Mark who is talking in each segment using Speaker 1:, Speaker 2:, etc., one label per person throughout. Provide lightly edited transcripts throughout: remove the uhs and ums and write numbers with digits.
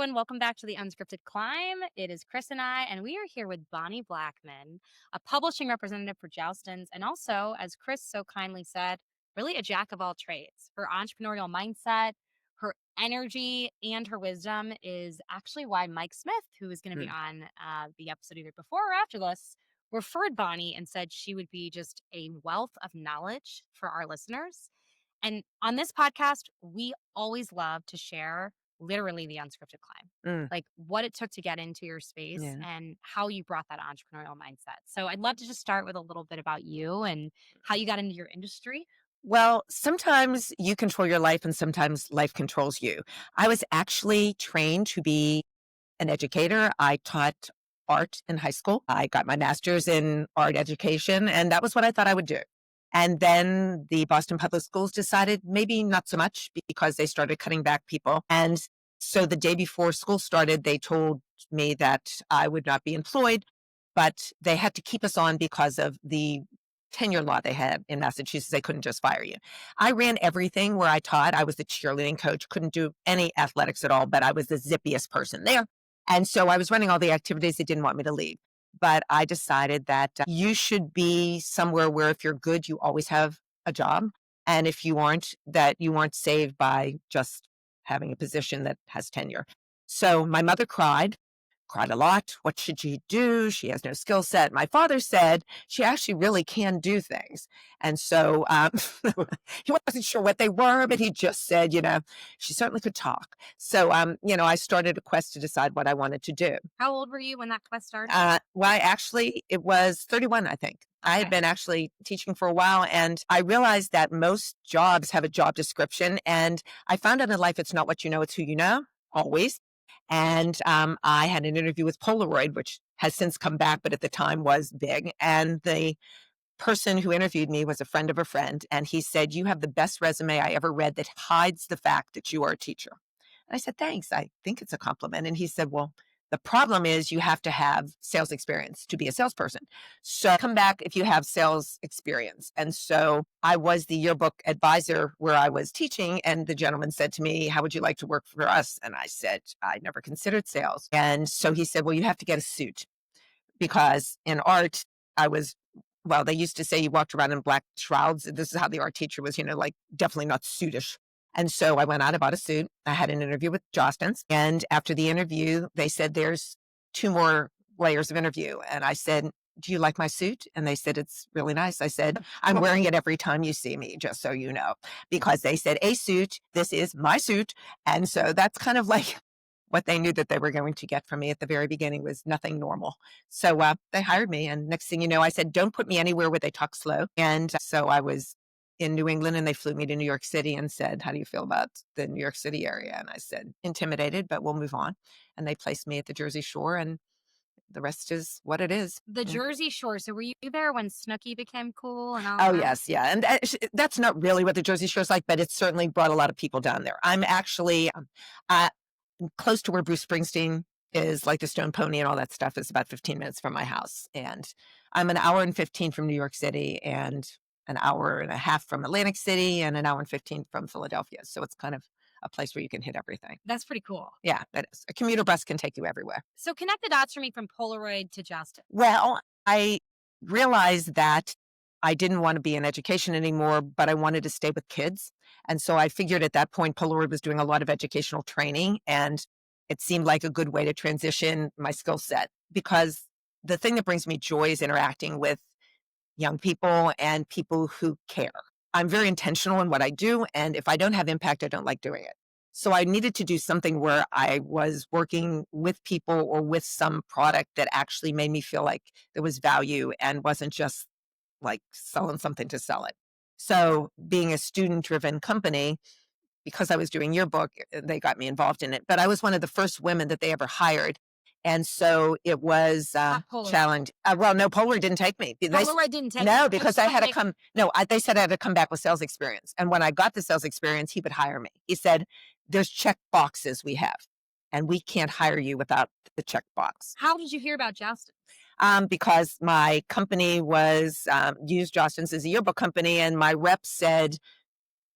Speaker 1: and welcome back to the Unscripted Climb. It is Chris and I, and we are here with Bonnie Blackman, a publishing representative for Joustons, and also, as Chris so kindly said, really a jack of all trades. Her entrepreneurial mindset, her energy, and her wisdom is actually why Mike Smith, who is going to be
Speaker 2: Mm.
Speaker 1: on the episode either before or after this, referred Bonnie and said she would be just a wealth of knowledge for our listeners. And on this podcast, we always love to share literally the unscripted climb,
Speaker 2: Mm.
Speaker 1: like what it took to get into your space
Speaker 2: Yeah.
Speaker 1: and how you brought that entrepreneurial mindset. So I'd love to just start with a little bit about you and how you got into your industry.
Speaker 2: Well, sometimes you control your life and sometimes life controls you. I was actually trained to be an educator. I taught art in high school. I got my master's in art education, and that was what I thought I would do. And then the Boston Public Schools decided maybe not so much because they started cutting back people. And so the day before school started, they told me that I would not be employed, but they had to keep us on because of the tenure law they had in Massachusetts. They couldn't just fire you. I ran everything where I taught. I was the cheerleading coach, couldn't do any athletics at all, but I was the zippiest person there. And so I was running all the activities. They didn't want me to leave. But I decided that you should be somewhere where if you're good, you always have a job. And if you aren't, that you aren't saved by just having a position that has tenure. So my mother cried a lot. What should she do? She has no skill set. My father said she actually really can do things. And so he wasn't sure what they were, but he just said, she certainly could talk. So, I started a quest to decide what I wanted to do.
Speaker 1: How old were you when that quest started?
Speaker 2: It was 31, I think. I had
Speaker 1: Okay.
Speaker 2: been actually teaching for a while, and I realized that most jobs have a job description. And I found out in life, it's not what you know, it's who you know, always. And I had an interview with Polaroid, which has since come back, but at the time was big. And the person who interviewed me was a friend of a friend. And he said, "You have the best resume I ever read that hides the fact that you are a teacher." And I said, "Thanks. I think it's a compliment." And he said, "Well, the problem is you have to have sales experience to be a salesperson. So come back if you have sales experience." And so I was the yearbook advisor where I was teaching. And the gentleman said to me, "How would you like to work for us?" And I said, "I never considered sales." And so he said, "Well, you have to get a suit because in art, they used to say you walked around in black shrouds. This is how the art teacher was, like definitely not suitish." And so I went out, I bought a suit. I had an interview with Jostens. And after the interview, they said, "There's two more layers of interview." And I said, "Do you like my suit?" And they said, "It's really nice." I said, "I'm wearing it every time you see me, just so you know," because they said, "A suit, this is my suit." And so that's kind of like what they knew that they were going to get from me at the very beginning was nothing normal. So they hired me. And next thing you know, I said, "Don't put me anywhere where they talk slow." And so I was in New England and they flew me to New York City and said, "How do you feel about the New York City area?" And I said, "Intimidated, but we'll move on." And they placed me at the Jersey Shore, and the rest is what it is.
Speaker 1: The
Speaker 2: Mm.
Speaker 1: Jersey Shore. So were you there when Snooki became cool and all
Speaker 2: Oh,
Speaker 1: that?
Speaker 2: yes. Yeah. And that's not really what the Jersey Shore is like, but it certainly brought a lot of people down there. I'm actually uh, close to where Bruce Springsteen is, like the Stone Pony and all that stuff is about 15 minutes from my house. And I'm an hour and 15 from New York City and an hour and a half from Atlantic City and an hour and 15 from Philadelphia. So it's kind of a place where you can hit everything.
Speaker 1: That's pretty cool.
Speaker 2: Yeah, it is. A commuter bus can take you everywhere.
Speaker 1: So connect the dots for me from Polaroid to Justin.
Speaker 2: Well, I realized that I didn't want to be in education anymore, but I wanted to stay with kids. And so I figured at that point, Polaroid was doing a lot of educational training, and it seemed like a good way to transition my skill set because the thing that brings me joy is interacting with young people and people who care. I'm very intentional in what I do, and if I don't have impact, I don't like doing it. So I needed to do something where I was working with people or with some product that actually made me feel like there was value and wasn't just like selling something to sell it. So being a student-driven company, because I was doing yearbook, they got me involved in it. But I was one of the first women that they ever hired. And so it was
Speaker 1: Not Polaroid.
Speaker 2: challenge. Well, no, Polar didn't take me.
Speaker 1: Polaroid didn't take
Speaker 2: No,
Speaker 1: you.
Speaker 2: because I had to come. No, they said I had to come back with sales experience. And when I got the sales experience, he would hire me. He said, "There's check boxes we have, and we can't hire you without the check box."
Speaker 1: How did you hear about Justin?
Speaker 2: Because my company was used Jostens as a yearbook company, and my rep said,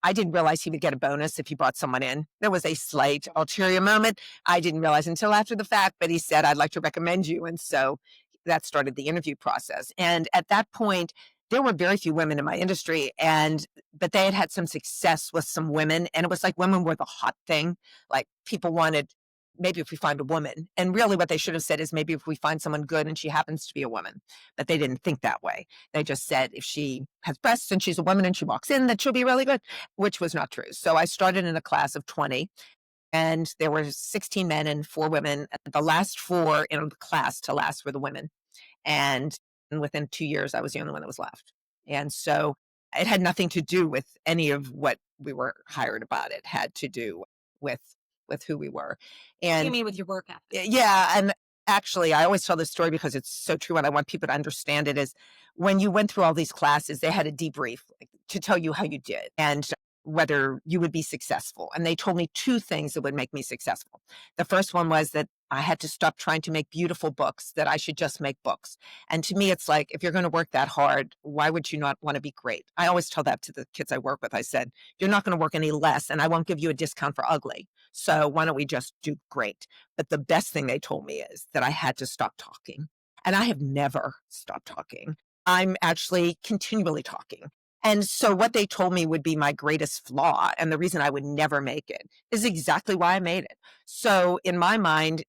Speaker 2: I didn't realize he would get a bonus if he brought someone in. There was a slight ulterior moment. I didn't realize until after the fact, but he said, I'd like to recommend you. And so that started the interview process. And at that point, there were very few women in my industry, but they had had some success with some women, and it was like women were the hot thing. Like people wanted, maybe if we find a woman, and really what they should have said is maybe if we find someone good and she happens to be a woman, but they didn't think that way. They just said if she has breasts and she's a woman and she walks in, that she'll be really good, which was not true. So I started in a class of 20, and there were 16 men and 4 women. The last 4 in the class to last were the women. And within 2 years, I was the only one that was left. And so it had nothing to do with any of what we were hired about. It had to do with who we were.
Speaker 1: You
Speaker 2: And
Speaker 1: mean with your work ethic?
Speaker 2: yeah, and actually, I always tell this story because it's so true, and I want people to understand it. Is when you went through all these classes, they had a debrief, like, to tell you how you did and whether you would be successful. And they told me 2 things that would make me successful. The first one was that I had to stop trying to make beautiful books, that I should just make books. And to me, it's like, if you're going to work that hard, why would you not want to be great? I always tell that to the kids I work with. I said, you're not going to work any less, and I won't give you a discount for ugly. So why don't we just do great? But the best thing they told me is that I had to stop talking. And I have never stopped talking. I'm actually continually talking. And so what they told me would be my greatest flaw and the reason I would never make it is exactly why I made it. So in my mind,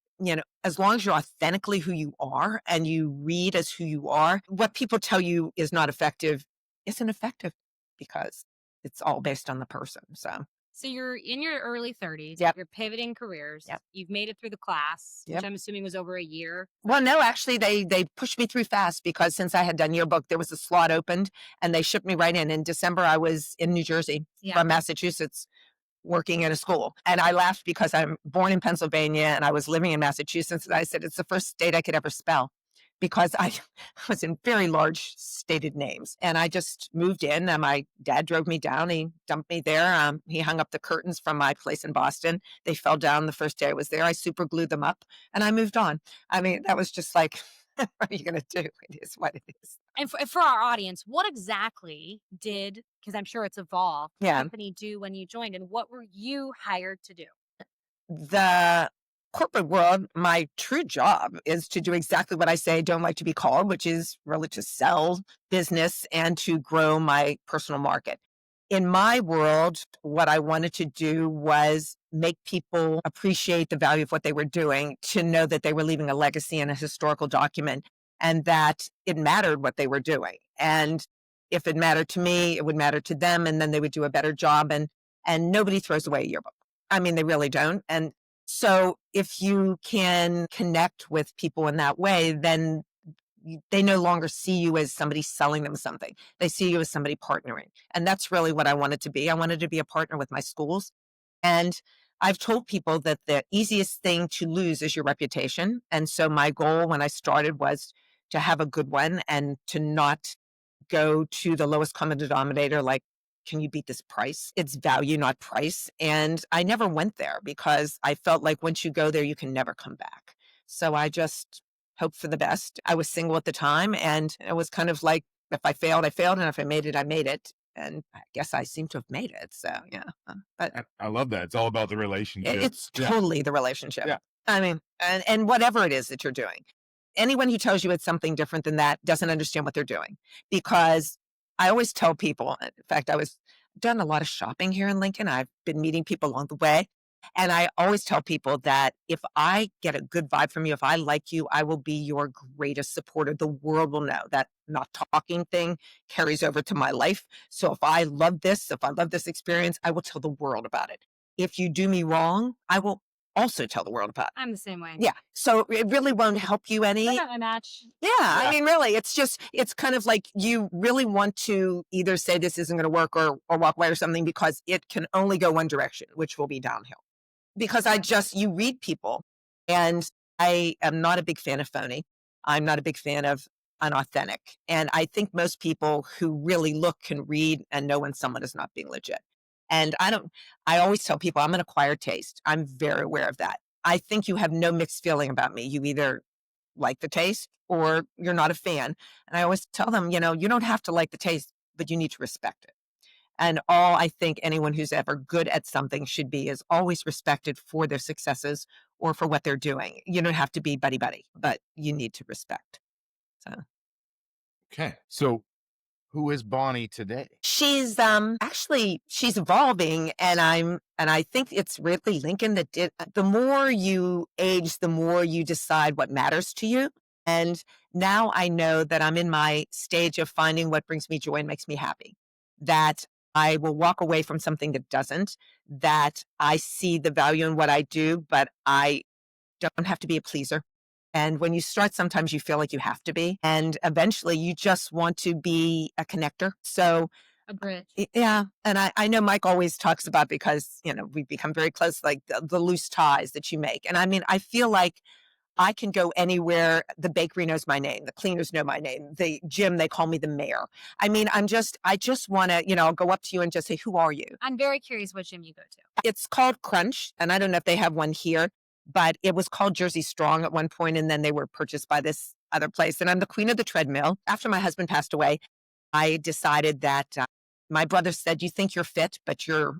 Speaker 2: as long as you're authentically who you are and you read as who you are, what people tell you is not effective isn't effective because it's all based on the person. So,
Speaker 1: So you're in your early 30s,
Speaker 2: yep,
Speaker 1: you're pivoting careers,
Speaker 2: yep,
Speaker 1: you've made it through the class, which
Speaker 2: yep.
Speaker 1: I'm assuming was over a year.
Speaker 2: Well, no, actually, they pushed me through fast because since I had done yearbook, there was a slot opened and they shipped me right in. In December, I was in New Jersey
Speaker 1: Yeah.
Speaker 2: from Massachusetts working in a school. And I laughed because I'm born in Pennsylvania and I was living in Massachusetts. And I said, it's the first state I could ever spell because I was in very large stated names. And I just moved in and my dad drove me down. He dumped me there. He hung up the curtains from my place in Boston. They fell down the first day I was there. I super glued them up and I moved on. I mean, that was just like, what are you going to do? It is what it is.
Speaker 1: And for our audience, what exactly did, because I'm sure it's evolved, the
Speaker 2: Yeah.
Speaker 1: company do when you joined, and what were you hired to do?
Speaker 2: The corporate world, my true job is to do exactly what I say I don't like to be called, which is really to sell business and to grow my personal market. In my world, what I wanted to do was make people appreciate the value of what they were doing, to know that they were leaving a legacy and a historical document and that it mattered what they were doing. And if it mattered to me, it would matter to them, and then they would do a better job. And nobody throws away a yearbook. I mean, they really don't. And so if you can connect with people in that way, then they no longer see you as somebody selling them something. They see you as somebody partnering. And that's really what I wanted to be. I wanted to be a partner with my schools. And I've told people that the easiest thing to lose is your reputation. And so my goal when I started was to have a good one and to not go to the lowest common denominator, like, can you beat this price? It's value, not price. And I never went there because I felt like once you go there, you can never come back. So I just hope for the best. I was single at the time, and it was kind of like, if I failed, I failed. And if I made it, I made it. And I guess I seem to have made it. So, yeah. But
Speaker 3: I love that. It's all about the relationship.
Speaker 2: it's
Speaker 3: Yeah.
Speaker 2: totally the relationship.
Speaker 3: Yeah.
Speaker 2: I mean, and whatever it is that you're doing. Anyone who tells you it's something different than that doesn't understand what they're doing. Because I always tell people, in fact, I was done a lot of shopping here in Lincoln. I've been meeting people along the way. And I always tell people that if I get a good vibe from you, if I like you, I will be your greatest supporter. The world will know that not talking thing carries over to my life. So if I love this, if I love this experience, I will tell the world about it. If you do me wrong, I will also tell the world about it.
Speaker 1: I'm the same way.
Speaker 2: Yeah. So it really won't help you any.
Speaker 1: Look at my match.
Speaker 2: Yeah. I mean, really, it's kind of like you really want to either say this isn't going to work or walk away or something because it can only go one direction, which will be downhill. Because you read people, and I am not a big fan of phony. I'm not a big fan of unauthentic. And I think most people who really look can read and know when someone is not being legit. And I always tell people I'm an acquired taste. I'm very aware of that. I think you have no mixed feeling about me. You either like the taste or you're not a fan. And I always tell them, you don't have to like the taste, but you need to respect it. And all I think anyone who's ever good at something should be is always respected for their successes or for what they're doing. You don't have to be buddy buddy, but you need to respect. So
Speaker 3: Okay. So who is Bonnie today?
Speaker 2: she's actually she's evolving, and I think it's really Lincoln that did the more you age, the more you decide what matters to you. And now I know that I'm in my stage of finding what brings me joy and makes me happy. That I will walk away from something that doesn't, that I see the value in what I do, but I don't have to be a pleaser. And when you start, sometimes you feel like you have to be. And eventually you just want to be a connector. So,
Speaker 1: A bridge.
Speaker 2: yeah. And I know Mike always talks about, because, we've become very close, like the loose ties that you make. And I mean, I feel like I can go anywhere. The bakery knows my name. The cleaners know my name. The gym, they call me the mayor. I mean, I just want to, I'll go up to you and just say, who are you?
Speaker 1: I'm very curious what gym you go to.
Speaker 2: It's called Crunch, and I don't know if they have one here, but it was called Jersey Strong at one point, and then they were purchased by this other place. And I'm the queen of the treadmill. After my husband passed away, I decided that my brother said, you think you're fit, but you're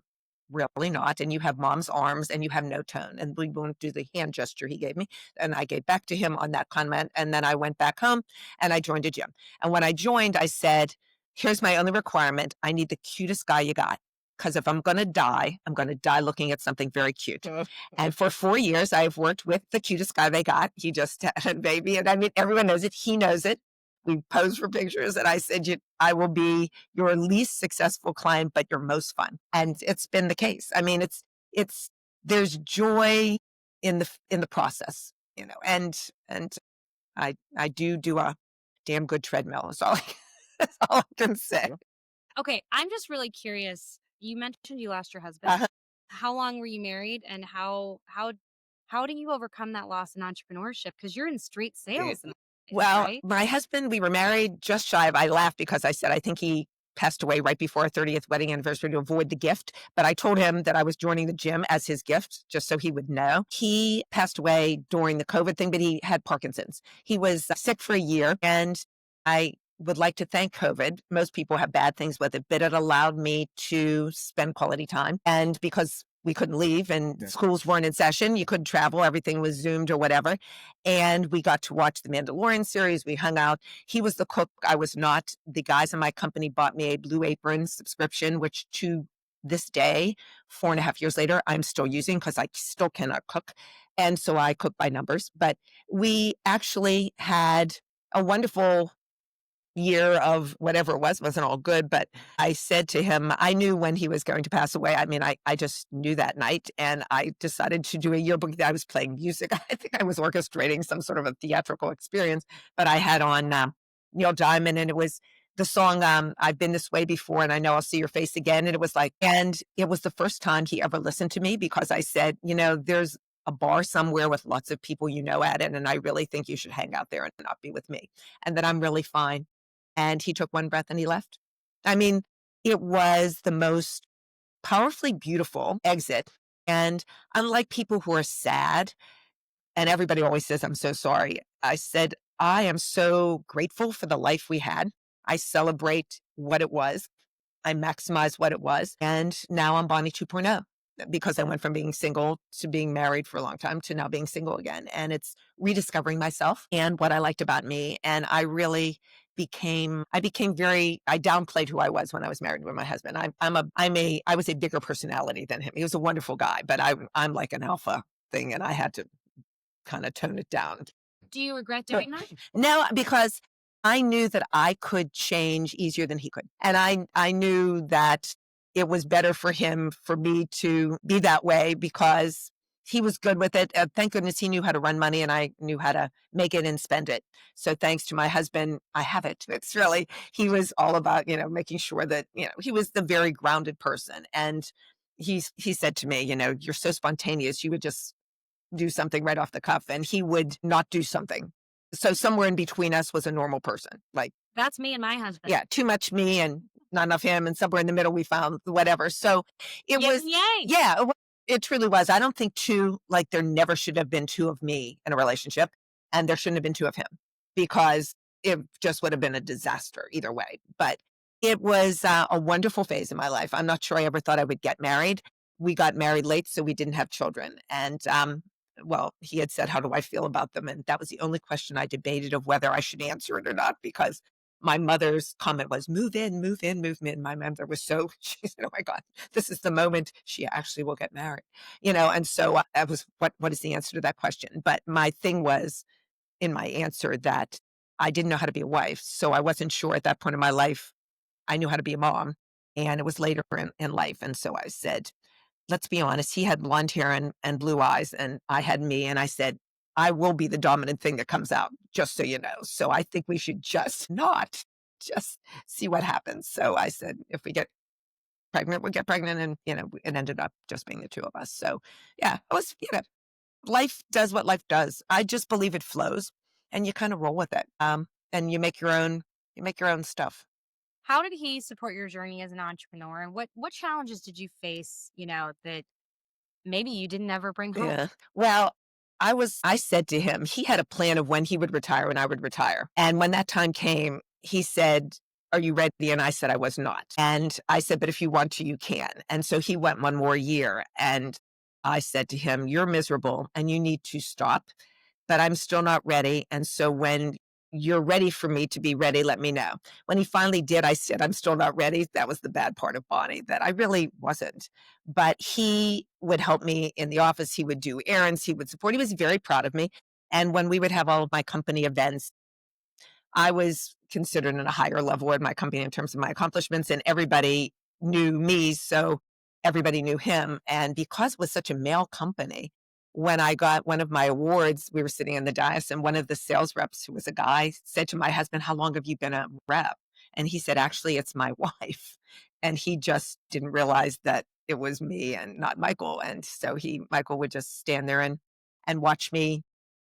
Speaker 2: really not. And you have mom's arms and you have no tone. And we won't do the hand gesture he gave me. And I gave back to him on that comment. And then I went back home and I joined a gym. And when I joined, I said, here's my only requirement. I need the cutest guy you got. Because if I'm going to die, I'm going to die looking at something very cute. And for 4 years, I've worked with the cutest guy they got. He just had a baby. And I mean, everyone knows it. He knows it. We posed for pictures, and I said, I will be your least successful client, but your most fun. And it's been the case. I mean, there's joy in the process, and I do a damn good treadmill. That's all I can say.
Speaker 1: Okay, I'm just really curious. You mentioned you lost your husband.
Speaker 2: Uh,
Speaker 1: How long were you married, and how do you overcome that loss in entrepreneurship? Because you're in street sales,
Speaker 2: Well,
Speaker 1: right?
Speaker 2: my husband, we were married just shy of, I laughed because I said, I think he passed away right before our 30th wedding anniversary to avoid the gift. But I told him that I was joining the gym as his gift, just so he would know. He passed away during the COVID thing, but he had Parkinson's. He was sick for a year, and I would like to thank COVID. Most people have bad things with it, but it allowed me to spend quality time. And because we couldn't leave and schools weren't in session, you couldn't travel, everything was Zoomed or whatever. And we got to watch the Mandalorian series. We hung out. He was the cook. I was not. The guys in my company bought me a Blue Apron subscription, which to this day, 4.5 years later, I'm still using because I still cannot cook. And so I cook by numbers. But we actually had a wonderful year of whatever it was. It wasn't all good, but I said to him, I knew when he was going to pass away. I mean, I just knew that night, and I decided to do a yearbook. I was playing music. I think I was orchestrating some sort of a theatrical experience, but I had on Neil Diamond, and it was the song, I've Been This Way Before, and I Know I'll See Your Face Again. And it was like, and it was the first time he ever listened to me, because I said, there's a bar somewhere with lots of people at it, and I really think you should hang out there and not be with me, and that I'm really fine. And he took one breath and he left. I mean, it was the most powerfully beautiful exit. And unlike people who are sad, and everybody always says, I'm so sorry, I said, I am so grateful for the life we had. I celebrate what it was. I maximize what it was. And now I'm Bonnie 2.0, because I went from being single to being married for a long time to now being single again. And it's rediscovering myself and what I liked about me. And I really I downplayed who I was when I was married with my husband. I was a bigger personality than him. He was a wonderful guy, but I'm like an alpha thing, and I had to kind of tone it down.
Speaker 1: Do you regret doing that?
Speaker 2: No, because I knew that I could change easier than he could. And I knew that it was better for him, for me to be that way, because he was good with it. Thank goodness he knew how to run money, and I knew how to make it and spend it. So thanks to my husband, I have it. He was all about, making sure that, he was the very grounded person. And he said to me, you're so spontaneous. You would just do something right off the cuff, and he would not do something. So somewhere in between us was a normal person. Like,
Speaker 1: That's me and my husband.
Speaker 2: yeah, too much me and not enough him, and somewhere in the middle we found whatever. So it
Speaker 1: Yin
Speaker 2: was,
Speaker 1: and yang.
Speaker 2: yeah, it truly was. I don't think there never should have been two of me in a relationship, and there shouldn't have been two of him, because it just would have been a disaster either way. But It was, a wonderful phase in my life. I'm not sure I ever thought I would get married. We got married late, so we didn't have children, and, well, he had said, "How do I feel about them?" And that was the only question I debated of whether I should answer it or not, because my mother's comment was, "Move in, move in, move in." My mother was so she said, "Oh my god, this is the moment she actually will get married." And so, that was what is the answer to that question? But my thing was, in my answer, that I didn't know how to be a wife, so I wasn't sure at that point in my life I knew how to be a mom, and it was later in life, and so I said, "Let's be honest, he had blonde hair and blue eyes, and I had me," and I said, "I will be the dominant thing that comes out, just so you know, so I think we should just not, just see what happens." So I said, "If we get pregnant, we'll get pregnant," and, it ended up just being the 2 of us, so, yeah, it was, life does what life does. I just believe it flows, and you kinda roll with it, and you make your own stuff.
Speaker 1: How did he support your journey as an entrepreneur, and what challenges did you face, that maybe you didn't ever bring home?
Speaker 2: Yeah. Well, I said to him, he had a plan of when he would retire and I would retire. And when that time came, he said, "Are you ready?" And I said I was not. And I said, "But if you want to, you can." And so he went one more year. And I said to him, "You're miserable and you need to stop, but I'm still not ready. And so when you're ready for me to be ready, let me know." When he finally did, I said, "I'm still not ready." That was the bad part of Bonnie, that I really wasn't. But he would help me in the office. He would do errands. He would support. He was very proud of me. And when we would have all of my company events, I was considered in a higher level in my company in terms of my accomplishments, and everybody knew me, so everybody knew him. And because it was such a male company, when I got one of my awards, we were sitting in the dais, and one of the sales reps, who was a guy, said to my husband, "How long have you been a rep?" And he said, "Actually, it's my wife." And he just didn't realize that it was me and not Michael. And so Michael would just stand there and watch me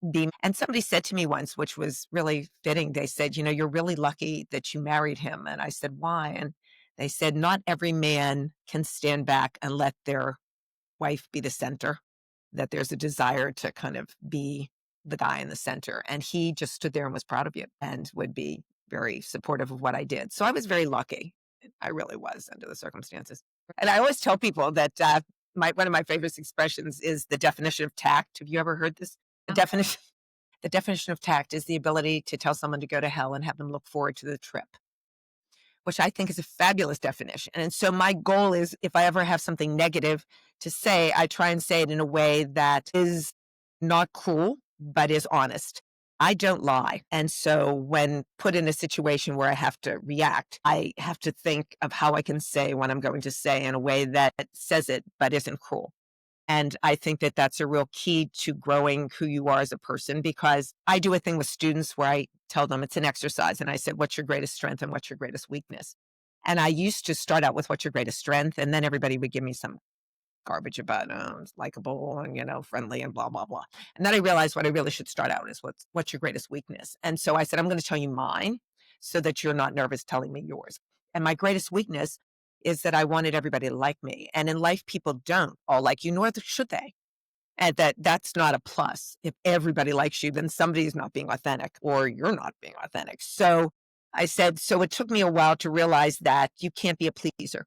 Speaker 2: be. And somebody said to me once, which was really fitting, they said, "You're really lucky that you married him." And I said, "Why?" And they said, "Not every man can stand back and let their wife be the center, that there's a desire to kind of be the guy in the center." And he just stood there and was proud of you and would be very supportive of what I did. So I was very lucky. I really was, under the circumstances. And I always tell people that one of my favorite expressions is the definition of tact. Have you ever heard this? The
Speaker 1: No.
Speaker 2: definition the definition of tact is the ability to tell someone to go to hell and have them look forward to the trip, which I think is a fabulous definition. And so my goal is, if I ever have something negative to say, I try and say it in a way that is not cruel, but is honest. I don't lie. And so when put in a situation where I have to react, I have to think of how I can say what I'm going to say in a way that says it, but isn't cruel. And I think that that's a real key to growing who you are as a person, because I do a thing with students where I tell them, it's an exercise. And I said, "What's your greatest strength and what's your greatest weakness?" And I used to start out with, "What's your greatest strength?" And then everybody would give me some garbage about, it's likable and, friendly and blah, blah, blah. And then I realized what I really should start out is, what's your greatest weakness? And so I said, "I'm going to tell you mine so that you're not nervous telling me yours." And my greatest weakness is that I wanted everybody to like me. And in life, people don't all like you, nor should they. And that's not a plus. If everybody likes you, then somebody's not being authentic or you're not being authentic. So I said, so it took me a while to realize that you can't be a pleaser.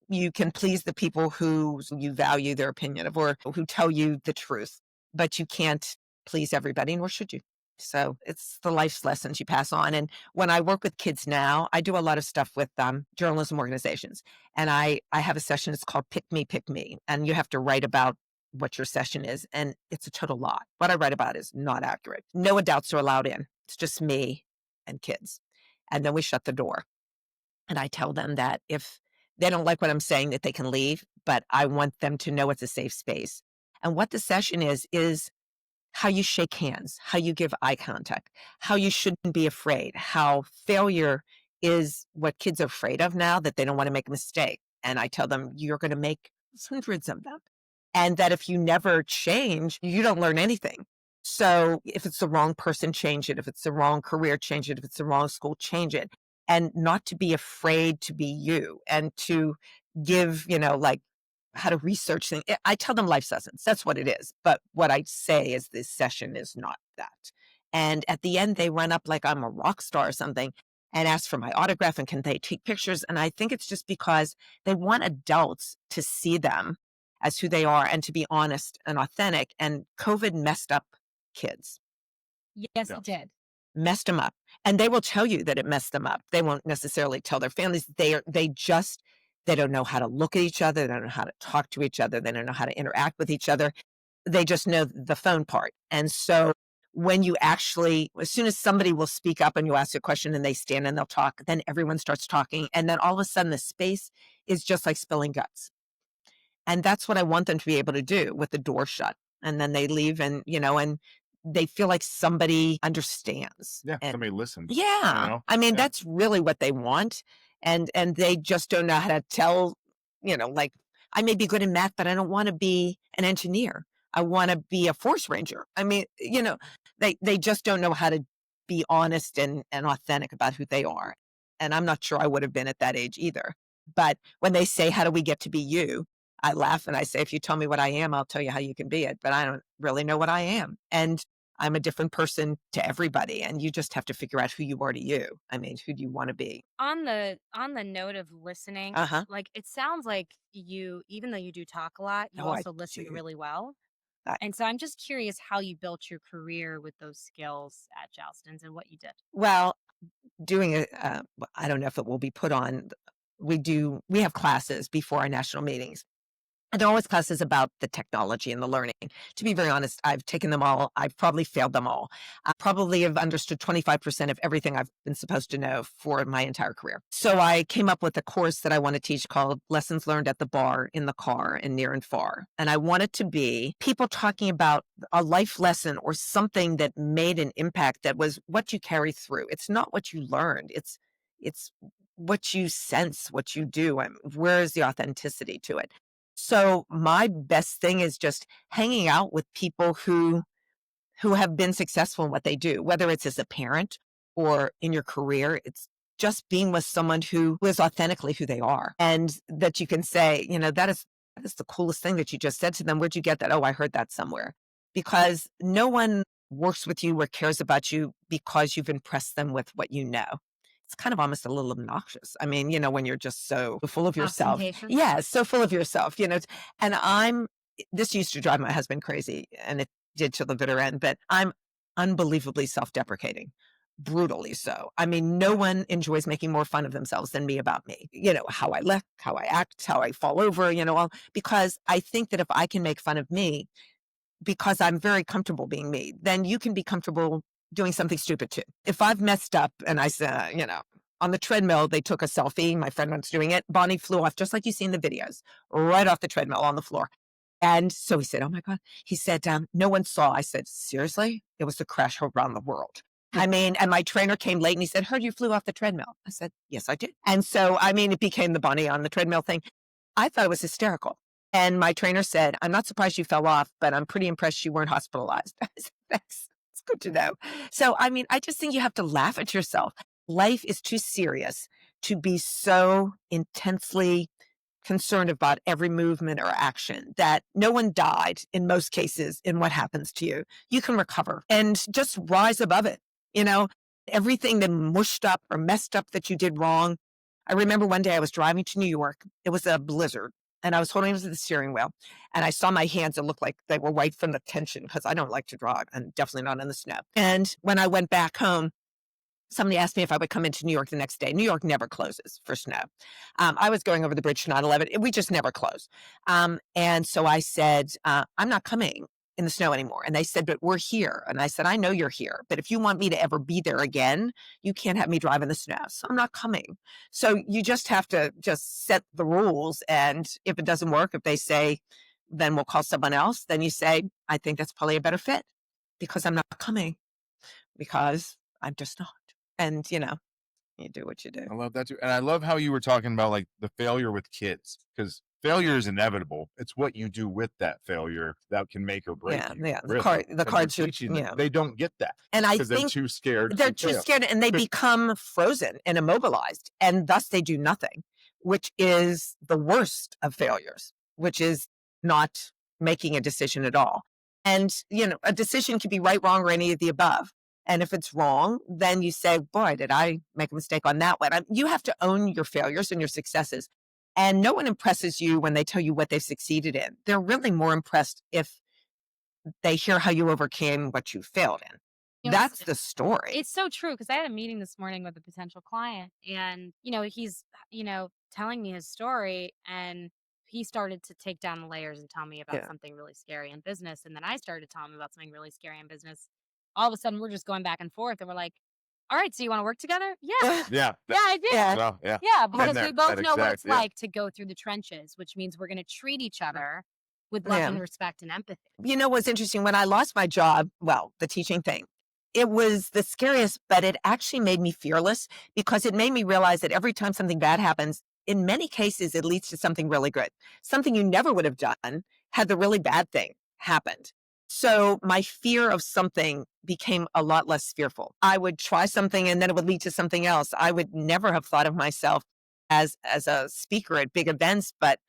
Speaker 2: You can please the people who you value their opinion of, or who tell you the truth, but you can't please everybody, nor should you. So it's the life's lessons you pass on. And when I work with kids now, I do a lot of stuff with journalism organizations. And I have a session, it's called Pick Me. And you have to write about what your session is. And it's a total lie. What I write about is not accurate. No adults are allowed in. It's just me and kids. And then we shut the door. And I tell them that if they don't like what I'm saying, that they can leave, but I want them to know it's a safe space. And what the session is how you shake hands, how you give eye contact, how you shouldn't be afraid, how failure is what kids are afraid of now, that they don't want to make a mistake. And I tell them, you're going to make hundreds of them. And that if you never change, you don't learn anything. So if it's the wrong person, change it. If it's the wrong career, change it. If it's the wrong school, change it. And not to be afraid to be you, and to give, like, how to research things. I tell them life lessons. That's what it is. But what I say is this session is not that. And at the end, they run up like I'm a rock star or something. and ask for my autograph and can they take pictures. And I think it's just because they want adults to see them as who they are and to be honest and authentic. And COVID messed up kids,
Speaker 1: Yes,
Speaker 3: Yeah.
Speaker 1: it did.
Speaker 2: messed them up. And they will tell you that it messed them up. They won't necessarily tell their families. They don't know how to look at each other. They don't know how to talk to each other. They don't know how to interact with each other. They just know the phone part. And so when you actually, as soon as somebody will speak up and you ask a question and they stand and they'll talk, then everyone starts talking. And then all of a sudden the space is just like spilling guts. And that's what I want them to be able to do with the door shut. And then they leave and, and they feel like somebody understands.
Speaker 3: Yeah.
Speaker 2: And
Speaker 3: Somebody listens.
Speaker 2: yeah, I mean,
Speaker 3: Yeah.
Speaker 2: that's really what they want. And they just don't know how to tell, like I may be good in math, but I don't want to be an engineer. I want to be a force ranger. I mean, they just don't know how to be honest and authentic about who they are. And I'm not sure I would have been at that age either. But when they say, how do we get to be you? I laugh and I say, if you tell me what I am, I'll tell you how you can be it. But I don't really know what I am. And I'm a different person to everybody. And you just have to figure out who you are to you. I mean, who do you want to be?
Speaker 1: On the note of listening,
Speaker 2: Uh-huh.
Speaker 1: like it sounds like you, even though you do talk a lot, you
Speaker 2: Oh, I
Speaker 1: also listen
Speaker 2: do.
Speaker 1: really well.
Speaker 2: I,
Speaker 1: And so I'm just curious how you built your career with those skills at Joustin's and what you did.
Speaker 2: well, doing it, I don't know if it will be put on. We have classes before our national meetings. And they're always classes about the technology and the learning. To be very honest, I've taken them all. I've probably failed them all. I probably have understood 25% of everything I've been supposed to know for my entire career. So I came up with a course that I want to teach called Lessons Learned at the Bar, in the Car, and Near and Far. And I want it to be people talking about a life lesson or something that made an impact that was what you carry through. It's not what you learned. It's what you sense, what you do. Where is the authenticity to it? So my best thing is just hanging out with people who have been successful in what they do, whether it's as a parent or in your career. It's just being with someone who is authentically who they are and that you can say, that is the coolest thing that you just said to them. Where'd you get that? Oh, I heard that somewhere. Because no one works with you or cares about you because you've impressed them with what you know. It's kind of almost a little obnoxious. I mean, when you're just so full of yourself.
Speaker 1: Ostentatious.
Speaker 2: Yeah, so full of yourself, and this used to drive my husband crazy and it did till the bitter end, but I'm unbelievably self-deprecating, brutally so. I mean, no one enjoys making more fun of themselves than me about me. How I look, how I act, how I fall over, all because I think that if I can make fun of me, because I'm very comfortable being me, then you can be comfortable doing something stupid too. If I've messed up and I said, on the treadmill, they took a selfie. My friend was doing it. Bonnie flew off, just like you see in the videos, right off the treadmill on the floor. And so he said, oh my God. He said, no one saw. I said, seriously? It was the crash around the world. I mean, and my trainer came late and he said, heard you flew off the treadmill. I said, yes, I did. And so, I mean, it became the Bonnie on the treadmill thing. I thought it was hysterical. And my trainer said, I'm not surprised you fell off, but I'm pretty impressed you weren't hospitalized. I said, thanks. It's good to know. So, I mean, I just think you have to laugh at yourself. Life is too serious to be so intensely concerned about every movement or action that no one died in most cases in what happens to you. You can recover and just rise above it. Everything that mushed up or messed up that you did wrong. I remember one day I was driving to New York. It was a blizzard and I was holding onto the steering wheel and I saw my hands that looked like they were white from the tension because I don't like to drive and definitely not in the snow. And when I went back home, somebody asked me if I would come into New York the next day. New York never closes for snow. I was going over the bridge to 9/11. We just never close. And so I said, I'm not coming in the snow anymore. And they said, but we're here. And I said, I know you're here. But if you want me to ever be there again, you can't have me drive in the snow. So I'm not coming. So you just have to just set the rules. And if it doesn't work, if they say, then we'll call someone else, then you say, I think that's probably a better fit because I'm not coming because I'm just not. And, you do what you do.
Speaker 3: I love that too. And I love how you were talking about like the failure with kids because failure is inevitable. It's what you do with that failure that can make or break
Speaker 2: Yeah,
Speaker 3: you.
Speaker 2: yeah.
Speaker 3: Really.
Speaker 2: The cards
Speaker 3: you're
Speaker 2: are,
Speaker 3: teaching them. They don't get that
Speaker 2: And I
Speaker 3: because they're
Speaker 2: think
Speaker 3: too scared.
Speaker 2: they're
Speaker 3: to
Speaker 2: too
Speaker 3: fail.
Speaker 2: scared and they become frozen and immobilized. And thus they do nothing, which is the worst of failures, which is not making a decision at all. And, a decision can be right, wrong, or any of the above. And if it's wrong, then you say, boy, did I make a mistake on that one. You have to own your failures and your successes. And no one impresses you when they tell you what they've succeeded in. They're really more impressed if they hear how you overcame what you failed in.
Speaker 1: You know,
Speaker 2: That's the story.
Speaker 1: it's so true because I had a meeting this morning with a potential client and, he's, telling me his story and he started to take down the layers and tell me about
Speaker 2: Yeah.
Speaker 1: something really scary in business. And then I started to tell him about something really scary in business. All of a sudden, we're just going back and forth and we're like, all right, so you want to work together? Yeah.
Speaker 3: Yeah.
Speaker 1: Yeah, I do.
Speaker 2: Yeah.
Speaker 3: Well, yeah.
Speaker 1: Yeah,
Speaker 3: Been
Speaker 1: because we
Speaker 3: there.
Speaker 1: both
Speaker 3: That
Speaker 1: know what
Speaker 3: exact.
Speaker 1: it's
Speaker 3: Yeah.
Speaker 1: like to go through the trenches, which means we're going to treat each other with love
Speaker 2: Yeah.
Speaker 1: and respect and empathy.
Speaker 2: You know what's interesting? When I lost my job, well, the teaching thing, it was the scariest, but it actually made me fearless because it made me realize that every time something bad happens, in many cases, it leads to something really good. Something you never would have done had the really bad thing happened. So my fear of something became a lot less fearful. I would try something and then it would lead to something else. I would never have thought of myself as a speaker at big events, but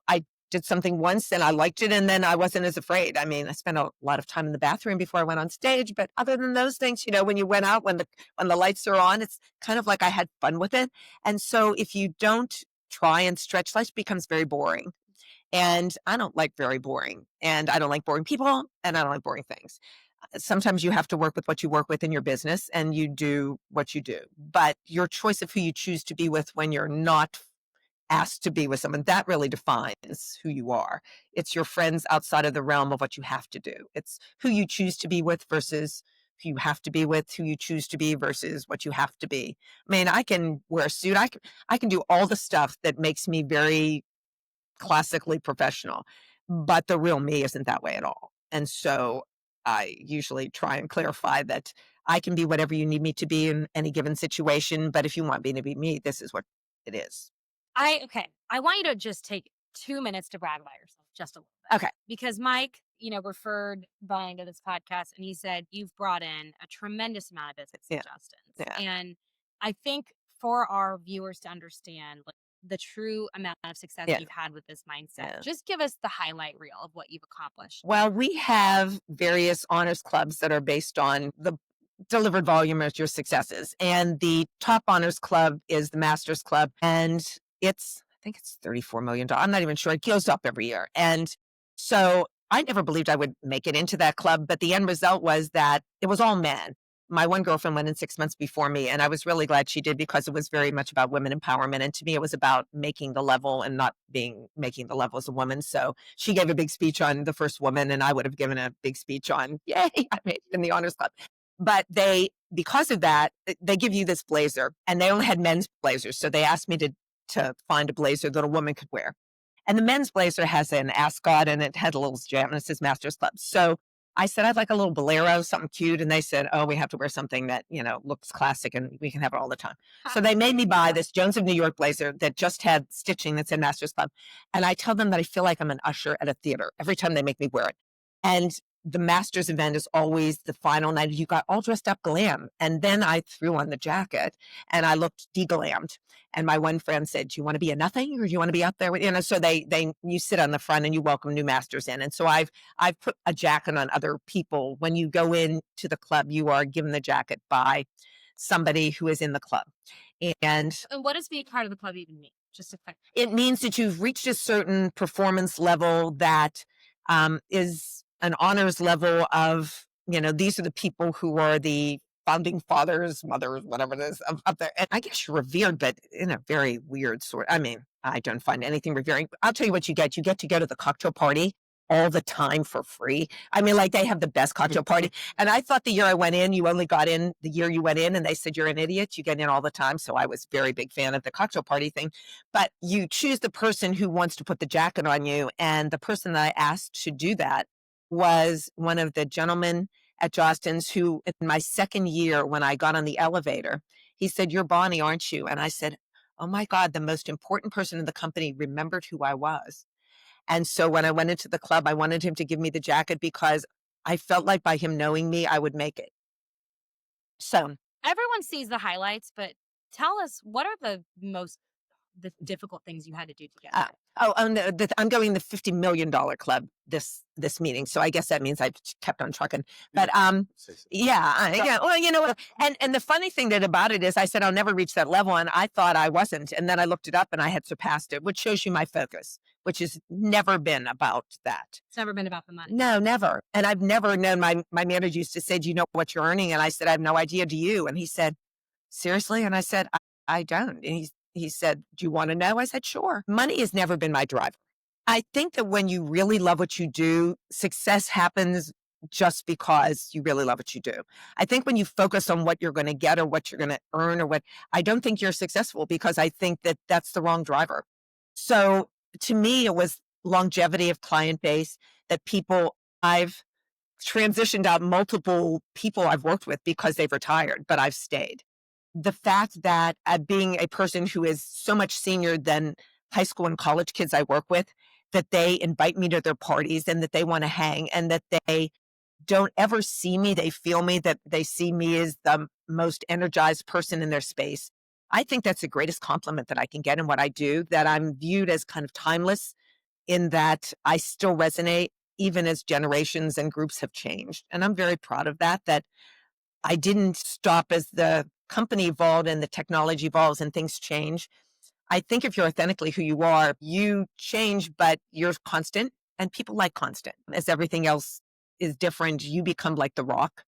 Speaker 2: I did something once and I liked it and then I wasn't as afraid. I mean, I spent a lot of time in the bathroom before I went on stage, but other than those things, when you went out when the lights are on, it's kind of like I had fun with it. And so if you don't try and stretch, life becomes very boring. And I don't like very boring. And I don't like boring people and I don't like boring things. Sometimes you have to work with what you work with in your business and you do what you do. But your choice of who you choose to be with when you're not asked to be with someone, that really defines who you are. It's your friends outside of the realm of what you have to do. It's who you choose to be with versus who you have to be with, who you choose to be versus what you have to be. I mean, I can wear a suit. I can do all the stuff that makes me very classically professional, but the real me isn't that way at all. And so I usually try and clarify that I can be whatever you need me to be in any given situation. But if you want me to be me, this is what it is.
Speaker 1: Okay. I want you to just take 2 minutes to brag about yourself just a little bit.
Speaker 2: Okay.
Speaker 1: Because Mike, referred Bonnie to this podcast and he said you've brought in a tremendous amount of business
Speaker 2: Yeah.
Speaker 1: adjustments.
Speaker 2: Yeah.
Speaker 1: And I think for our viewers to understand like the true amount of success
Speaker 2: Yeah.
Speaker 1: you've had with this mindset,
Speaker 2: Yeah.
Speaker 1: just give us the highlight reel of what you've accomplished.
Speaker 2: Well, we have various honors clubs that are based on the delivered volume of your successes. And the top honors club is the Masters Club. And I think it's $34 million. I'm not even sure. It goes up every year. And so I never believed I would make it into that club. But the end result was that it was all men. My one girlfriend went in 6 months before me, and I was really glad she did because it was very much about women empowerment. And to me, it was about making the level and not making the level as a woman. So she gave a big speech on the first woman, and I would have given a big speech on, yay, I made it in the honors club. But because of that, they give you this blazer, and they only had men's blazers. So they asked me to find a blazer that a woman could wear. And the men's blazer has an ascot and it had a little jam and it says Masters Club. So I said, I'd like a little bolero, something cute. And they said, oh, we have to wear something that, looks classic and we can have it all the time. So they made me buy this Jones of New York blazer that just had stitching that said Masters Club. And I tell them that I feel like I'm an usher at a theater every time they make me wear it. And the Masters event is always the final night. You got all dressed up glam. And then I threw on the jacket and I looked deglammed. And my one friend said, do you want to be a nothing or do you want to be up there? So you sit on the front and you welcome new masters in. And so I've put a jacket on other people. When you go into the club, you are given the jacket by somebody who is in the club. And
Speaker 1: what does being part of the club even mean? Just to clarify.
Speaker 2: It means that you've reached a certain performance level that is an honors level of, these are the people who are the founding fathers, mothers, whatever it is, up there. And I guess you're revered, but in a very weird sort. I mean, I don't find anything revering. I'll tell you what you get. You get to go to the cocktail party all the time for free. I mean, like they have the best cocktail party. And I thought the year I went in, you only got in the year you went in and they said, you're an idiot. You get in all the time. So I was very big fan of the cocktail party thing, but you choose the person who wants to put the jacket on you. And the person that I asked to do that was one of the gentlemen at Jostens who in my second year, when I got on the elevator, he said, you're Bonnie, aren't you? And I said, oh my God, the most important person in the company remembered who I was. And so when I went into the club, I wanted him to give me the jacket because I felt like by him knowing me, I would make it. So
Speaker 1: everyone sees the highlights, but tell us what are the most the difficult things you had to do to get
Speaker 2: Uh,
Speaker 1: there?
Speaker 2: I'm going the $50 million club this meeting, so I guess that means I've kept on trucking. But
Speaker 3: Say so.
Speaker 2: yeah,
Speaker 3: So-
Speaker 2: yeah. Well, you know what? And the funny thing that about it is, I said I'll never reach that level, and I thought I wasn't, and then I looked it up, and I had surpassed it, which shows you my focus, which has never been about that.
Speaker 1: It's never been about the money.
Speaker 2: No, never. And I've never known. My manager used to say, "Do you know what you're earning?" And I said, "I have no idea. Do you?" And he said, "Seriously?" And I said, I don't. And he said, "Do you want to know?" I said, "Sure." Money has never been my driver. I think that when you really love what you do, success happens just because you really love what you do. I think when you focus on what you're going to get or what you're going to earn or what, I don't think you're successful, because I think that that's the wrong driver. So to me, it was longevity of client base, that people I've transitioned out multiple people I've worked with because they've retired, but I've stayed. The fact that being a person who is so much senior than high school and college kids I work with, that they invite me to their parties and that they want to hang, and that they don't ever see me, they feel me, that they see me as the most energized person in their space. I think that's the greatest compliment that I can get in what I do, that I'm viewed as kind of timeless, in that I still resonate even as generations and groups have changed. And I'm very proud of that, that I didn't stop as the company evolved and the technology evolves and things change. I think if you're authentically who you are, you change, but you're constant, and people like constant. As everything else is different, you become like the rock,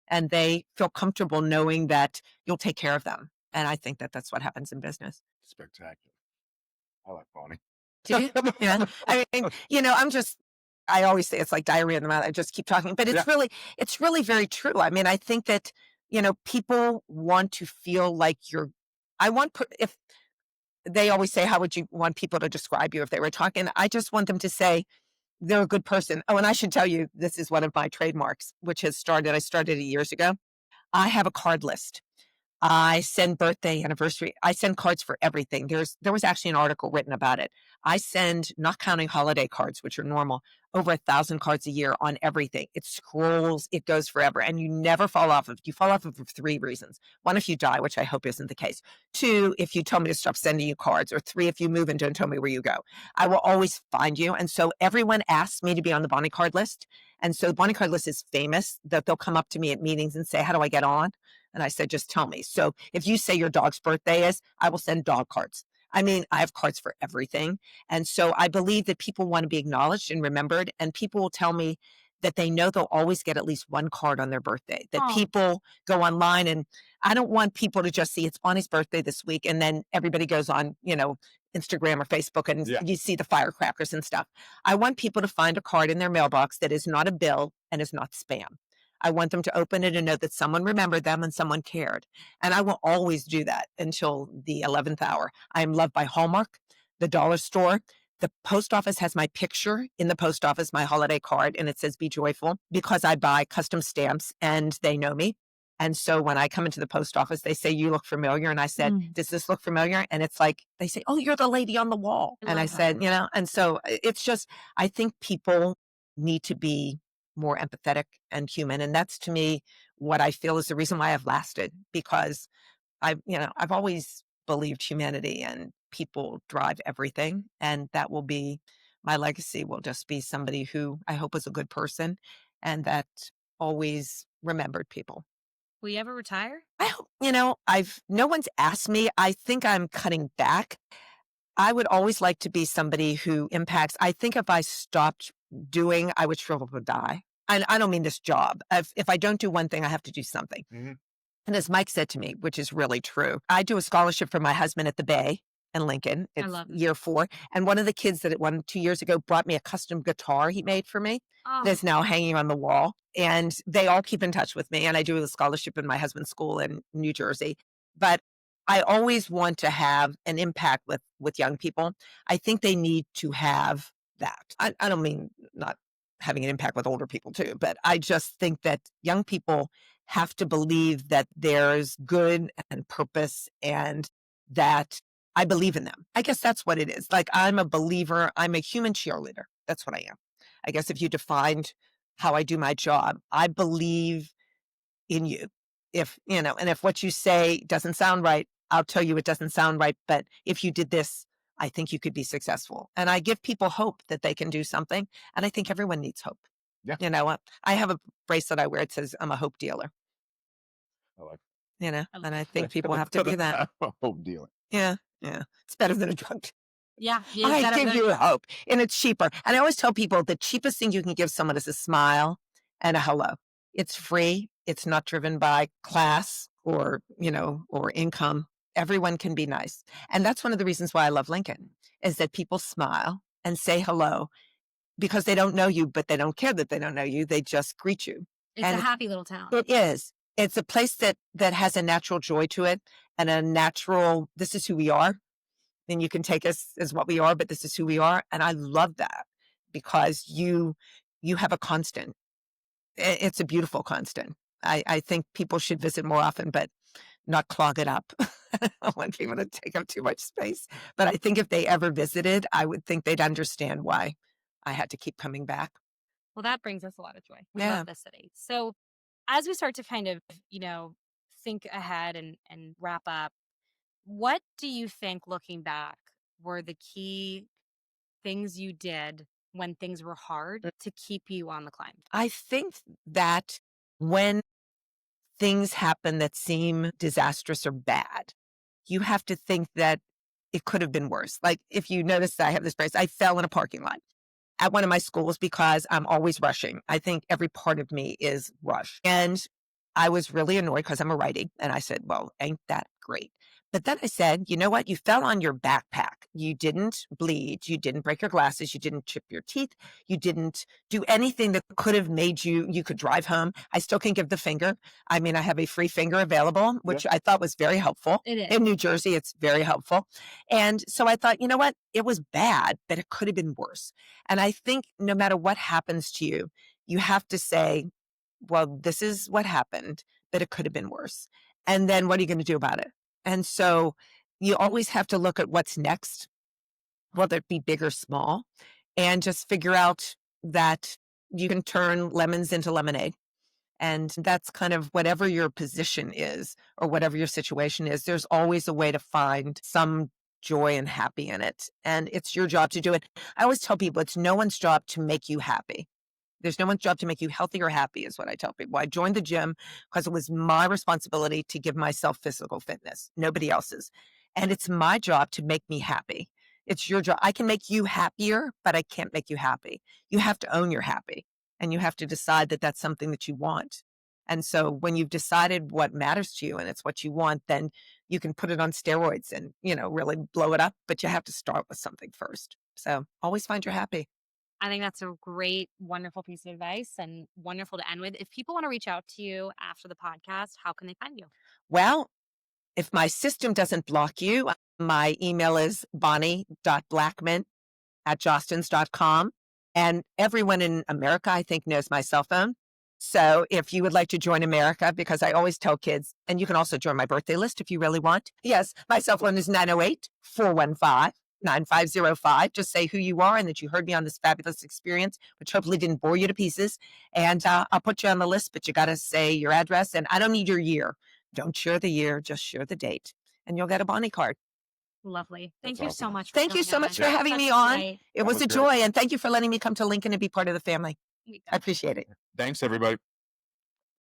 Speaker 2: and they feel comfortable knowing that you'll take care of them. And I think that that's what happens in business.
Speaker 3: Spectacular. I like Bonnie.
Speaker 2: Do you? Yeah. I mean, I always say it's like diarrhea in the mouth. I just keep talking, but
Speaker 3: Yeah.
Speaker 2: it's really very true. I mean, I think that, people want to feel like if they always say, how would you want people to describe you if they were talking? I just want them to say they're a good person. Oh, and I should tell you, this is one of my trademarks, which I started it years ago. I have a card list. I send birthday, anniversary. I send cards for everything. There was actually an article written about it. I send, not counting holiday cards, which are normal, over 1,000 cards a year on everything. It scrolls, it goes forever, and you never fall off of. You fall off of for three reasons. One, if you die, which I hope isn't the case. Two, if you tell me to stop sending you cards. Or three, if you move and don't tell me where you go. I will always find you. And so everyone asks me to be on the Bonnie card list. And so the Bonnie card list is famous, that they'll come up to me at meetings and say, how do I get on? And I said, just tell me. So if you say your dog's birthday is, I will send dog cards. I mean, I have cards for everything. And so I believe that people want to be acknowledged and remembered. And people will tell me that they know they'll always get at least one card on their birthday, that
Speaker 1: Oh.
Speaker 2: people go online. And I don't want people to just see it's Bonnie's birthday this week, and then everybody goes on, Instagram or Facebook, and
Speaker 3: Yeah.
Speaker 2: you see the firecrackers and stuff. I want people to find a card in their mailbox that is not a bill and is not spam. I want them to open it and know that someone remembered them and someone cared. And I will always do that until the 11th hour. I am loved by Hallmark, the dollar store. The post office has my picture in the post office, my holiday card, and it says "Be Joyful," because I buy custom stamps and they know me. And so when I come into the post office, they say, "You look familiar." And I said, "Does this look familiar?" And it's like, they say, "Oh, you're the lady on the wall."
Speaker 1: I
Speaker 2: And I
Speaker 1: love that.
Speaker 2: said, and so it's just, I think people need to be more empathetic and human. And that's, to me, what I feel is the reason why I've lasted, because I've always believed humanity and people drive everything. And that will be my legacy, will just be somebody who I hope is a good person and that always remembered people.
Speaker 1: Will you ever retire?
Speaker 2: I hope, no one's asked me. I think I'm cutting back. I would always like to be somebody who impacts. I think if I stopped doing, I would shrivel up and die. I don't mean this job. If I don't do one thing, I have to do something.
Speaker 3: Mhm.
Speaker 2: And as Mike said to me, which is really true, I do a scholarship for my husband at the Bay in Lincoln.
Speaker 1: I
Speaker 2: It's
Speaker 1: love it.
Speaker 2: year 4. And one of the kids that won 2 years ago brought me a custom guitar he made for me
Speaker 1: Oh,
Speaker 2: that's now hanging on the wall. And they all keep in touch with me. And I do a scholarship in my husband's school in New Jersey. But I always want to have an impact with young people. I think they need to have that. I don't mean not having an impact with older people too, but I just think that young people have to believe that there's good and purpose, and that I believe in them. I guess that's what it is. Like, I'm a believer. I'm a human cheerleader. That's what I am. I guess if you defined how I do my job, I believe in you. And if what you say doesn't sound right, I'll tell you it doesn't sound right, but if you did this, I think you could be successful. And I give people hope that they can do something. And I think everyone needs hope.
Speaker 3: Yeah.
Speaker 2: You know, I have a bracelet I wear. It says I'm a hope dealer,
Speaker 3: I like
Speaker 2: and I think
Speaker 3: it.
Speaker 2: people have to be that.
Speaker 3: Hope dealing.
Speaker 2: Yeah. Yeah. It's better than a drug.
Speaker 1: Yeah, it's
Speaker 2: I
Speaker 1: better
Speaker 2: give
Speaker 1: than
Speaker 2: you hope, and it's cheaper. And I always tell people the cheapest thing you can give someone is a smile and a hello. It's free. It's not driven by class or, or income. Everyone can be nice. And that's one of the reasons why I love Lincoln is that people smile and say hello because they don't know you, but they don't care that they don't know you. They just greet you.
Speaker 1: it's a
Speaker 2: And
Speaker 1: happy little town.
Speaker 2: it is. It's a place that has a natural joy to it and a natural, this is who we are. And you can take us as what we are, but this is who we are. And I love that because you have a constant. It's a beautiful constant. I think people should visit more often, but not clog it up. I don't want people to take up too much space. But I think if they ever visited, I would think they'd understand why I had to keep coming back.
Speaker 1: Well, that brings us a lot of joy. We
Speaker 2: Yeah.
Speaker 1: love this city. So as we start to kind of, think ahead and wrap up, what do you think, looking back, were the key things you did when things were hard to keep you on the climb?
Speaker 2: I think that when things happen that seem disastrous or bad, you have to think that it could have been worse. Like if you notice, I have this brace, I fell in a parking lot at one of my schools because I'm always rushing. I think every part of me is rush. And I was really annoyed because I'm a righty. And I said, well, ain't that great? But then I said, you know what? You fell on your backpack. You didn't bleed. You didn't break your glasses. You didn't chip your teeth. You didn't do anything that could have made you could drive home. I still can give the finger. I mean, I have a free finger available, which I thought was very helpful.
Speaker 1: It is.
Speaker 2: In New Jersey, it's very helpful. And so I thought, you know what? It was bad, but it could have been worse. And I think no matter what happens to you, you have to say, well, this is what happened, but it could have been worse. And then what are you going to do about it? And so you always have to look at what's next, whether it be big or small, and just figure out that you can turn lemons into lemonade. And that's kind of whatever your position is or whatever your situation is, there's always a way to find some joy and happy in it. And it's your job to do it. I always tell people it's no one's job to make you happy. There's no one's job to make you healthy or happy, is what I tell people. I joined the gym because it was my responsibility to give myself physical fitness, nobody else's. And it's my job to make me happy. It's your job. I can make you happier, but I can't make you happy. You have to own your happy and you have to decide that that's something that you want. And so when you've decided what matters to you and it's what you want, then you can put it on steroids and, really blow it up. But you have to start with something first. So always find your happy.
Speaker 1: I think that's a great, wonderful piece of advice and wonderful to end with. If people want to reach out to you after the podcast, how can they find you?
Speaker 2: Well, if my system doesn't block you, my email is bonnie.blackman@jostens.com. And everyone in America, I think, knows my cell phone. So if you would like to join America, because I always tell kids, and you can also join my birthday list if you really want. Yes, my cell phone is 908-415-9505. Just say who you are and that you heard me on this fabulous experience, which hopefully didn't bore you to pieces. And I'll put you on the list, but you got to say your address. And I don't need your year. Don't share the year, just share the date. And you'll get a Bonnie card.
Speaker 1: Lovely. Thank
Speaker 3: That's
Speaker 1: you
Speaker 3: awesome.
Speaker 1: so much.
Speaker 2: Thank you so much for having
Speaker 1: Such
Speaker 2: me
Speaker 1: a
Speaker 2: on.
Speaker 1: delight.
Speaker 2: It was
Speaker 3: was
Speaker 2: a
Speaker 3: great.
Speaker 2: joy. And thank you for letting me come to Lincoln and be part of the family.
Speaker 1: We
Speaker 2: I appreciate it.
Speaker 3: Thanks, everybody.